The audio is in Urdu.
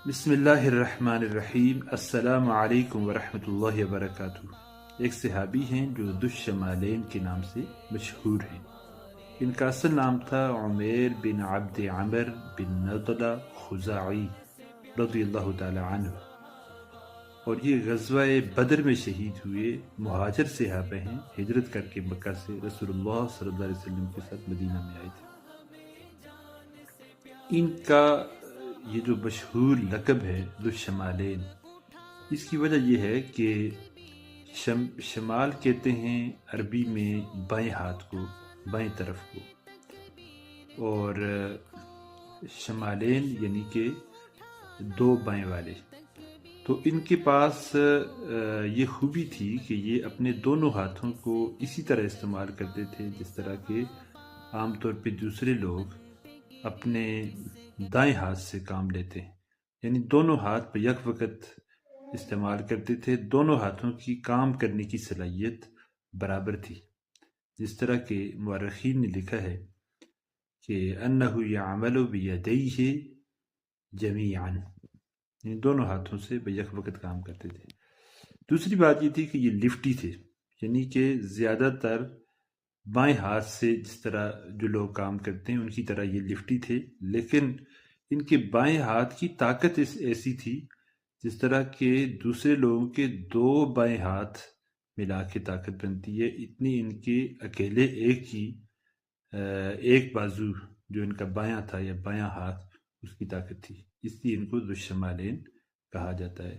بسم اللہ الرحمن الرحیم۔ السلام علیکم ورحمۃ اللہ وبرکاتہ۔ ایک صحابی ہیں جو الشمالین کے نام سے مشہور ہیں۔ ان کا اصل نام تھا عمیر بن عبد عمر بن نضلہ خزاعی رضی اللہ تعالی عنہ، اور یہ غزوہ بدر میں شہید ہوئے مہاجر صحابہ ہیں، ہجرت کر کے مکہ سے رسول اللہ صلی اللہ علیہ وسلم کے ساتھ مدینہ میں آئے تھے۔ ان کا یہ جو مشہور لقب ہے ذو الشمالین، اس کی وجہ یہ ہے کہ شمال کہتے ہیں عربی میں بائیں ہاتھ کو، بائیں طرف کو، اور شمالین یعنی کہ دو بائیں والے۔ تو ان کے پاس یہ خوبی تھی کہ یہ اپنے دونوں ہاتھوں کو اسی طرح استعمال کرتے تھے جس طرح کہ عام طور پہ دوسرے لوگ اپنے دائیں ہاتھ سے کام لیتے ہیں، یعنی دونوں ہاتھ پہ یک وقت استعمال کرتے تھے۔ دونوں ہاتھوں کی کام کرنے کی صلاحیت برابر تھی، جس طرح کہ مورخین نے لکھا ہے کہ انہ یعمل بیدیہ جمیعا، یعنی دونوں ہاتھوں سے بیک وقت کام کرتے تھے۔ دوسری بات یہ تھی کہ یہ لفٹی تھے، یعنی کہ زیادہ تر بائیں ہاتھ سے جس طرح جو لوگ کام کرتے ہیں ان کی طرح یہ لفٹی تھے، لیکن ان کے بائیں ہاتھ کی طاقت ایسی تھی جس طرح کہ دوسرے لوگوں کے دو بائیں ہاتھ ملا کے طاقت بنتی ہے، اتنی ان کے اکیلے ایک بازو جو ان کا بایاں تھا یا بایاں ہاتھ، اس کی طاقت تھی، اس لیے ان کو ذو الشمالین کہا جاتا ہے۔